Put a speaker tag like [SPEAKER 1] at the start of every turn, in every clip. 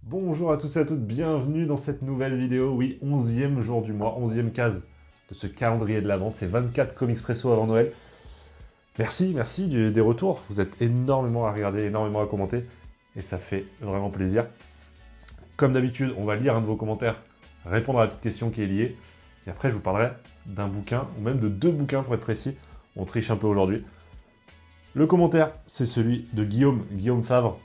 [SPEAKER 1] Bonjour à tous et à toutes, bienvenue dans cette nouvelle vidéo. Oui, 11e jour du mois, 11e case de ce calendrier de la vente. C'est 24 Comics Presso avant Noël. Merci des retours. Vous êtes énormément à regarder, énormément à commenter. Et ça fait vraiment plaisir. Comme d'habitude, on va lire un de vos commentaires, répondre à la petite question qui est liée. Et après, je vous parlerai d'un bouquin, ou même de deux bouquins pour être précis. On triche un peu aujourd'hui. Le commentaire, c'est celui de Guillaume Favre.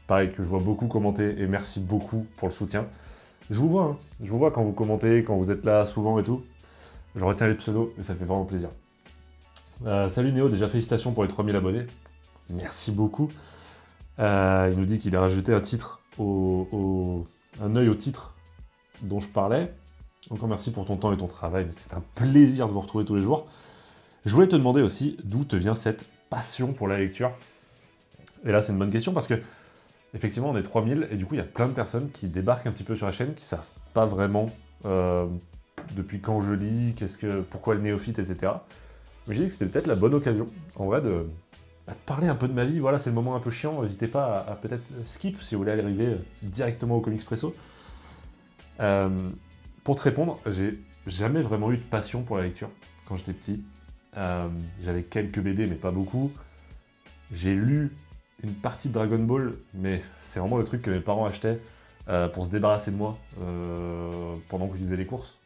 [SPEAKER 1] Pareil, que je vois beaucoup commenter, et merci beaucoup pour le soutien. Je vous vois, hein. Je vous vois quand vous commentez, quand vous êtes là souvent et tout. Je retiens les pseudos, mais ça fait vraiment plaisir. Salut Néo, déjà félicitations pour les 3000 abonnés. Merci beaucoup. Il nous dit qu'il a rajouté un titre, un œil au titre dont je parlais. Encore merci pour ton temps et ton travail, mais c'est un plaisir de vous retrouver tous les jours. Je voulais te demander aussi d'où te vient cette passion pour la lecture. Et là, c'est une bonne question parce que effectivement, on est 3000 et du coup, il y a plein de personnes qui débarquent un petit peu sur la chaîne qui savent pas vraiment depuis quand je lis, pourquoi le néophyte, etc. Mais j'ai dit que c'était peut-être la bonne occasion, en vrai, de parler un peu de ma vie. Voilà, c'est le moment un peu chiant. N'hésitez pas à peut-être skip si vous voulez arriver directement au Comics Presso. Pour te répondre, j'ai jamais vraiment eu de passion pour la lecture quand j'étais petit. J'avais quelques BD, mais pas beaucoup. J'ai lu une partie de Dragon Ball, mais c'est vraiment le truc que mes parents achetaient pour se débarrasser de moi pendant qu'ils faisaient les courses.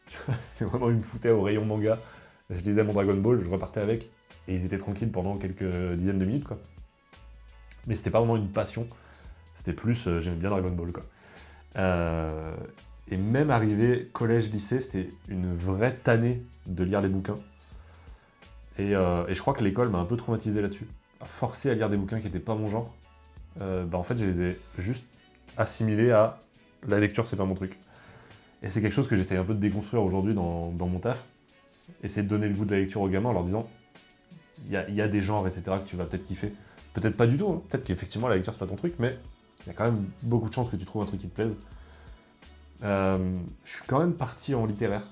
[SPEAKER 1] C'était vraiment, ils me foutaient au rayon manga. Je lisais mon Dragon Ball, je repartais avec, et ils étaient tranquilles pendant quelques dizaines de minutes, quoi. Mais c'était pas vraiment une passion, c'était plus, j'aimais bien Dragon Ball, quoi. Et même arrivé collège-lycée, c'était une vraie tannée de lire les bouquins. Et je crois que l'école m'a un peu traumatisé là-dessus. Forcé à lire des bouquins qui n'étaient pas mon genre. En fait, je les ai juste assimilés à la lecture, c'est pas mon truc. Et c'est quelque chose que j'essaye un peu de déconstruire aujourd'hui dans mon taf. Essayer de donner le goût de la lecture aux gamins en leur disant il y a des genres, etc., que tu vas peut-être kiffer. Peut-être pas du tout, hein. Peut-être qu'effectivement la lecture c'est pas ton truc, mais il y a quand même beaucoup de chances que tu trouves un truc qui te plaise. Je suis quand même parti en littéraire.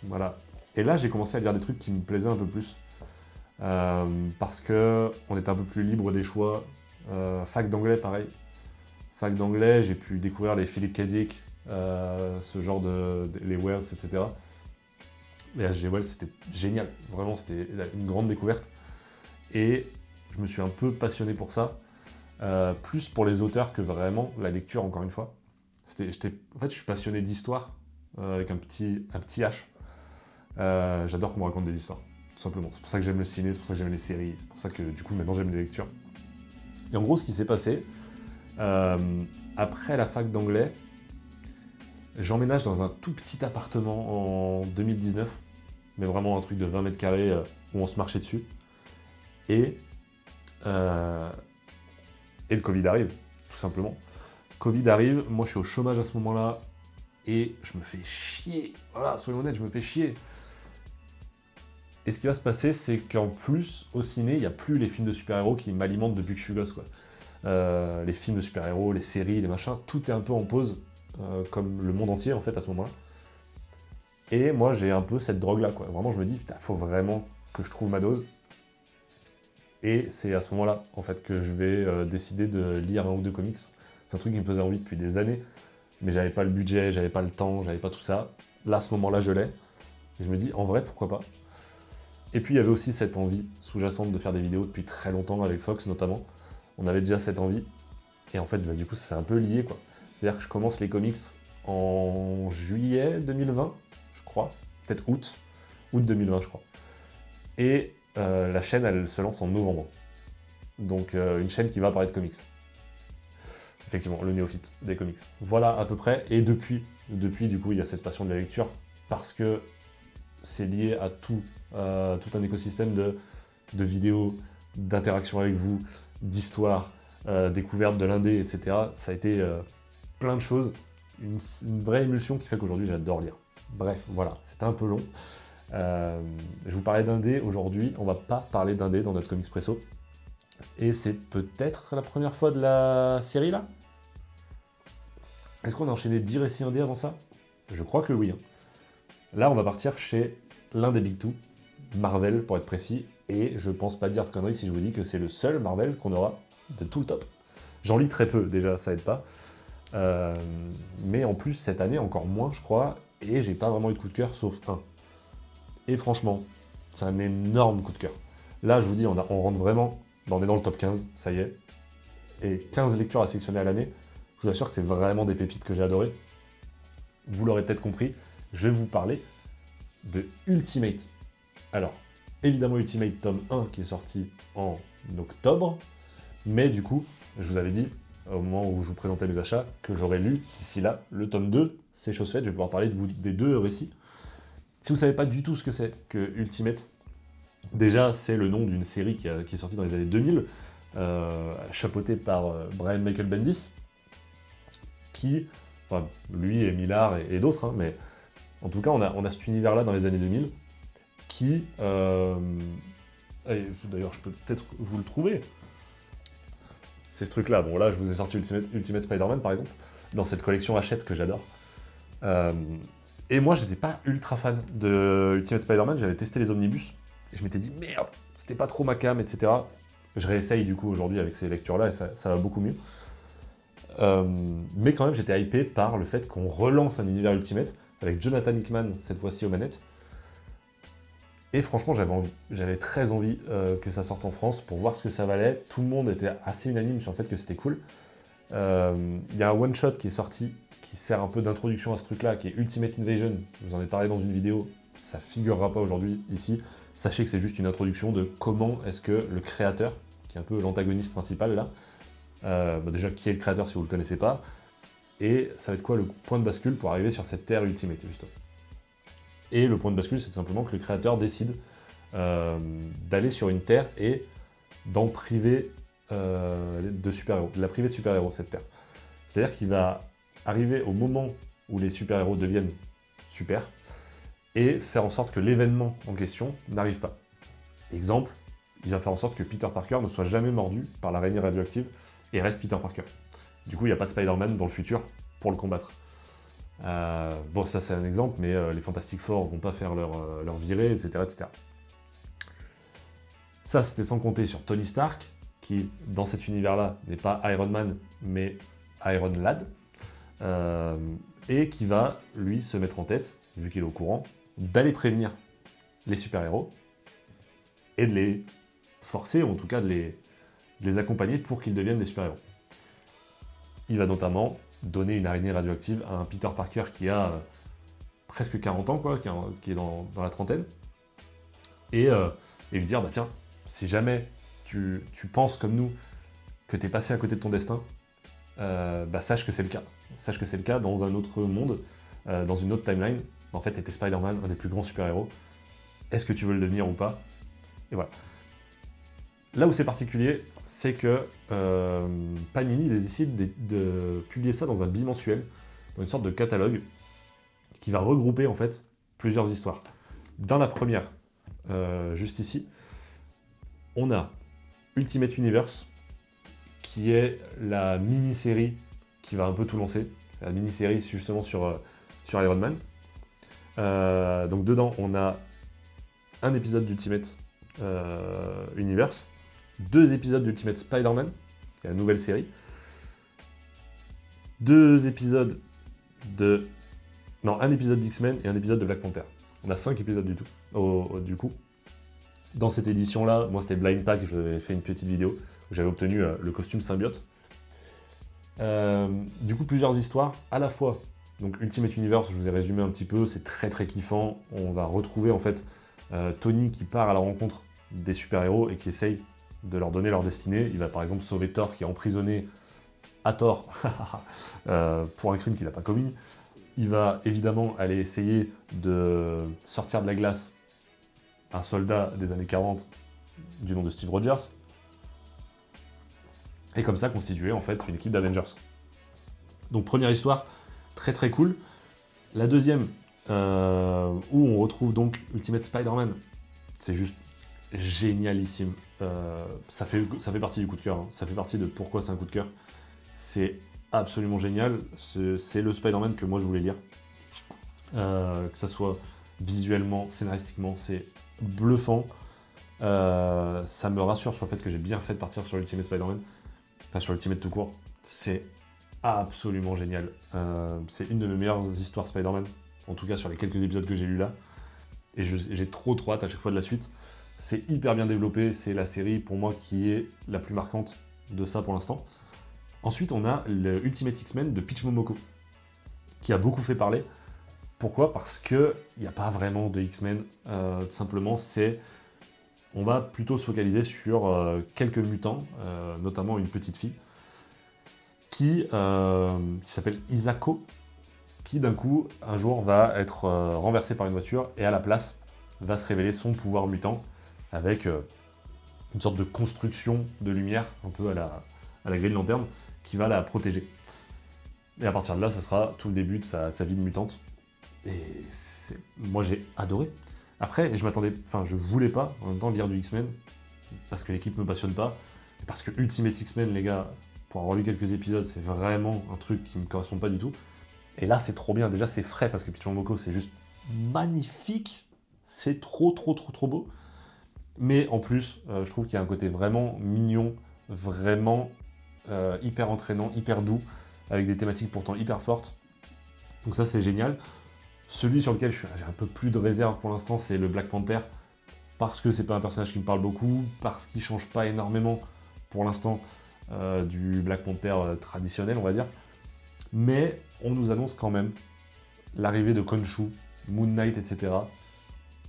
[SPEAKER 1] Voilà. Et là, j'ai commencé à lire des trucs qui me plaisaient un peu plus. Parce que on était un peu plus libre des choix. Fac d'anglais, pareil. Fac d'anglais, j'ai pu découvrir les Philip K. Dick, ce genre les Wells, etc. Les H.G. Wells, c'était génial. Vraiment, c'était une grande découverte. Et je me suis un peu passionné pour ça. Plus pour les auteurs que vraiment la lecture, encore une fois. En fait, je suis passionné d'histoire, avec un petit H. J'adore qu'on me raconte des histoires, tout simplement. C'est pour ça que j'aime le ciné, c'est pour ça que j'aime les séries, c'est pour ça que du coup maintenant j'aime les lectures. Et en gros, ce qui s'est passé, après la fac d'anglais, j'emménage dans un tout petit appartement en 2019, mais vraiment un truc de 20 mètres carrés où on se marchait dessus. Et, et le Covid arrive, tout simplement. Covid arrive, moi je suis au chômage à ce moment-là, et je me fais chier. Voilà, soyons honnêtes, je me fais chier. Et ce qui va se passer, c'est qu'en plus, au ciné, il n'y a plus les films de super-héros qui m'alimentent depuis que je suis gosse, quoi. Les films de super-héros, les séries, les machins, tout est un peu en pause, comme le monde entier, en fait, à ce moment-là. Et moi, j'ai un peu cette drogue-là, quoi. Vraiment, je me dis, putain, faut vraiment que je trouve ma dose. Et c'est à ce moment-là, en fait, que je vais décider de lire un ou deux comics. C'est un truc qui me faisait envie depuis des années, mais j'avais pas le budget, j'avais pas le temps, j'avais pas tout ça. Là, à ce moment-là, je l'ai. Et je me dis, en vrai, pourquoi pas? Et puis il y avait aussi cette envie sous-jacente de faire des vidéos depuis très longtemps avec Fox notamment. On avait déjà cette envie. Et en fait, bah, du coup, c'est un peu lié, quoi. C'est-à-dire que je commence les comics en juillet 2020, je crois. Peut-être août 2020, je crois. Et la chaîne, elle se lance en novembre. Donc une chaîne qui va parler de comics. Effectivement, le néophyte des comics. Voilà à peu près. Et depuis du coup, il y a cette passion de la lecture parce que c'est lié à tout un écosystème de vidéos, d'interaction avec vous, d'histoire, découverte de l'indé, etc. Ça a été plein de choses, une vraie émulsion qui fait qu'aujourd'hui j'adore lire. Bref, voilà, c'était un peu long. Je vous parlais d'indé aujourd'hui, on va pas parler d'indé dans notre Comics Presso. Et c'est peut-être la première fois de la série là. Est-ce qu'on a enchaîné 10 récits indés avant ça? Je crois que oui. Hein. Là, on va partir chez l'un des Big Two, Marvel pour être précis, et je pense pas dire de conneries si je vous dis que c'est le seul Marvel qu'on aura de tout le top. J'en lis très peu déjà, ça aide pas. Mais en plus, cette année, encore moins, je crois, et j'ai pas vraiment eu de coup de cœur, sauf un. Et franchement, c'est un énorme coup de cœur. Là, je vous dis, on rentre vraiment, on est dans le top 15, ça y est. Et 15 lectures à sélectionner à l'année, je vous assure que c'est vraiment des pépites que j'ai adorées. Vous l'aurez peut-être compris, je vais vous parler de Ultimate. Alors, évidemment Ultimate tome 1 qui est sorti en octobre, mais du coup, je vous avais dit, au moment où je vous présentais mes achats, que j'aurais lu d'ici là le tome 2, c'est chose faite, je vais pouvoir parler des deux récits. Si vous ne savez pas du tout ce que c'est que Ultimate, déjà c'est le nom d'une série qui est sortie dans les années 2000, chapeautée par Brian Michael Bendis, qui, enfin, lui et Millard et d'autres, hein, mais en tout cas on a cet univers-là dans les années 2000, qui, d'ailleurs je peux peut-être vous le trouver, c'est ce truc-là. Bon là je vous ai sorti Ultimate Spider-Man par exemple, dans cette collection Hachette que j'adore. Et moi, j'étais pas ultra fan de Ultimate Spider-Man, j'avais testé les omnibus, et je m'étais dit, merde, c'était pas trop ma cam, etc. Je réessaye du coup aujourd'hui avec ces lectures-là, et ça va beaucoup mieux. Mais quand même, j'étais hypé par le fait qu'on relance un univers Ultimate, avec Jonathan Hickman, cette fois-ci aux manettes. Et franchement, j'avais très envie que ça sorte en France, pour voir ce que ça valait. Tout le monde était assez unanime sur le fait que c'était cool. Il y a un one-shot qui est sorti, qui sert un peu d'introduction à ce truc-là, qui est Ultimate Invasion. Je vous en ai parlé dans une vidéo, ça figurera pas aujourd'hui ici. Sachez que c'est juste une introduction de comment est-ce que le créateur, qui est un peu l'antagoniste principal là, déjà qui est le créateur si vous le connaissez pas, et ça va être quoi le point de bascule pour arriver sur cette terre Ultimate justement. Et le point de bascule, c'est tout simplement que le créateur décide d'aller sur une terre et d'en priver de super-héros, de la priver de super-héros cette terre. C'est-à-dire qu'il va arriver au moment où les super-héros deviennent super, et faire en sorte que l'événement en question n'arrive pas. Exemple, il va faire en sorte que Peter Parker ne soit jamais mordu par l'araignée radioactive et reste Peter Parker. Du coup, il n'y a pas de Spider-Man dans le futur pour le combattre. Bon, ça c'est un exemple, mais les Fantastic Four vont pas faire leur virée, etc., etc. Ça, c'était sans compter sur Tony Stark, qui, dans cet univers-là, n'est pas Iron Man, mais Iron Lad, et qui va, lui, se mettre en tête, vu qu'il est au courant, d'aller prévenir les super-héros, et de les forcer, ou en tout cas de les accompagner pour qu'ils deviennent des super-héros. Il va notamment donner une araignée radioactive à un Peter Parker qui a presque 40 ans, quoi, qui est dans la trentaine, et lui dire, bah tiens, si jamais tu penses comme nous que tu es passé à côté de ton destin, bah sache que c'est le cas. Sache que c'est le cas dans un autre monde, dans une autre timeline. En fait, tu étais Spider-Man, un des plus grands super-héros. Est-ce que tu veux le devenir ou pas? Et voilà. Là où c'est particulier, c'est que Panini décide de publier ça dans un bimensuel, dans une sorte de catalogue, qui va regrouper en fait plusieurs histoires. Dans la première, juste ici, on a Ultimate Universe, qui est la mini-série qui va un peu tout lancer. La mini-série justement sur Iron Man. Donc dedans, on a un épisode d'Ultimate Universe, 2 épisodes d'Ultimate Spider-Man, qui est la nouvelle série, 2 épisodes de... Non, un épisode d'X-Men et un épisode de Black Panther. On a 5 épisodes du coup. Dans cette édition-là, moi c'était Blind Pack, je vous avais fait une petite vidéo où j'avais obtenu le costume symbiote. Du coup, plusieurs histoires, à la fois. Donc Ultimate Universe, je vous ai résumé un petit peu, c'est très très kiffant. On va retrouver en fait Tony qui part à la rencontre des super-héros et qui essaye de leur donner leur destinée. Il va par exemple sauver Thor qui est emprisonné à tort pour un crime qu'il n'a pas commis. Il va évidemment aller essayer de sortir de la glace un soldat des années 40 du nom de Steve Rogers. Et comme ça constituer en fait une équipe d'Avengers. Donc première histoire, très très cool. La deuxième, où on retrouve donc Ultimate Spider-Man, c'est juste génialissime. Ça fait partie du coup de cœur, hein. Ça fait partie de pourquoi c'est un coup de cœur. C'est absolument génial. C'est le Spider-Man que moi je voulais lire. Que ça soit visuellement, scénaristiquement, c'est bluffant. Ça me rassure sur le fait que j'ai bien fait de partir sur Ultimate Spider-Man. Enfin, sur Ultimate tout court. C'est absolument génial. C'est une de mes meilleures histoires Spider-Man, en tout cas sur les quelques épisodes que j'ai lus là. Et j'ai trop hâte à chaque fois de la suite. C'est hyper bien développé, c'est la série pour moi qui est la plus marquante de ça pour l'instant. Ensuite, on a le Ultimate X-Men de Peach Momoko, qui a beaucoup fait parler. Pourquoi? Parce qu'il n'y a pas vraiment de X-Men, tout simplement, on va plutôt se focaliser sur quelques mutants, notamment une petite fille, qui s'appelle Isako, qui d'un coup, un jour, va être renversée par une voiture, et à la place, va se révéler son pouvoir mutant, avec une sorte de construction de lumière, un peu à la Green Lantern, qui va la protéger. Et à partir de là, ça sera tout le début de sa vie de mutante. Et moi, j'ai adoré. Après, je voulais pas, en même temps, lire du X-Men, parce que l'équipe me passionne pas, et parce que Ultimate X-Men, les gars, pour avoir lu quelques épisodes, c'est vraiment un truc qui me correspond pas du tout. Et là, c'est trop bien. Déjà, c'est frais, parce que Peach Momoko, c'est juste magnifique. C'est trop beau. Mais en plus, je trouve qu'il y a un côté vraiment mignon, vraiment hyper entraînant, hyper doux, avec des thématiques pourtant hyper fortes. Donc ça, c'est génial. Celui sur lequel j'ai un peu plus de réserve pour l'instant, c'est le Black Panther, parce que c'est pas un personnage qui me parle beaucoup, parce qu'il change pas énormément pour l'instant du Black Panther traditionnel, on va dire. Mais on nous annonce quand même l'arrivée de Khonshu, Moon Knight, etc.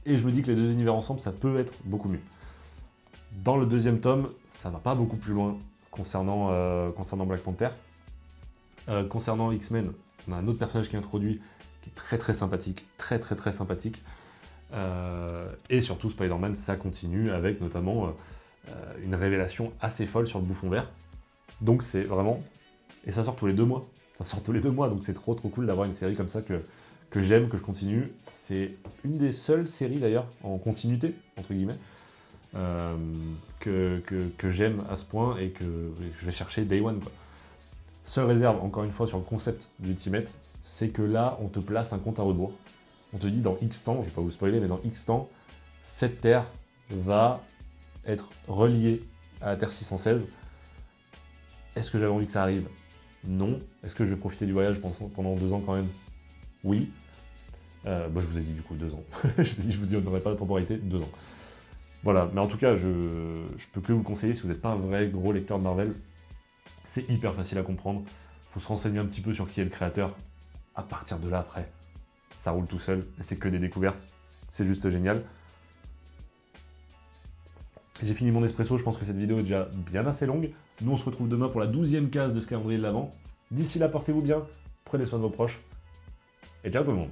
[SPEAKER 1] Et je me dis que les deux univers ensemble, ça peut être beaucoup mieux. Dans le deuxième tome, ça va pas beaucoup plus loin concernant Black Panther. Concernant X-Men, on a un autre personnage qui est introduit, qui est très sympathique, très sympathique. Et surtout, Spider-Man, ça continue avec notamment une révélation assez folle sur le bouffon vert. Donc c'est vraiment... Et ça sort tous les 2 mois. Donc c'est trop cool d'avoir une série comme ça que j'aime, que je continue. C'est une des seules séries d'ailleurs en continuité, entre guillemets, que j'aime à ce point et que je vais chercher Day One, quoi. Seule réserve, encore une fois, sur le concept d'Ultimate, c'est que là, on te place un compte à rebours. On te dit dans X temps, je vais pas vous spoiler, mais dans X temps, cette Terre va être reliée à la Terre 616. Est-ce que j'avais envie que ça arrive? Non. Est-ce que je vais profiter du voyage pendant 2 ans quand même? Oui. Je vous ai dit du coup 2 ans. je vous dis, on n'aurait pas la temporalité, 2 ans. Voilà, mais en tout cas, je peux que vous conseiller, si vous n'êtes pas un vrai gros lecteur de Marvel, c'est hyper facile à comprendre. Il faut se renseigner un petit peu sur qui est le créateur. À partir de là, après, ça roule tout seul. Et c'est que des découvertes. C'est juste génial. J'ai fini mon espresso. Je pense que cette vidéo est déjà bien assez longue. Nous, on se retrouve demain pour la 12e case de ce calendrier de l'Avent. D'ici là, portez-vous bien. Prenez soin de vos proches. Et ciao tout le monde.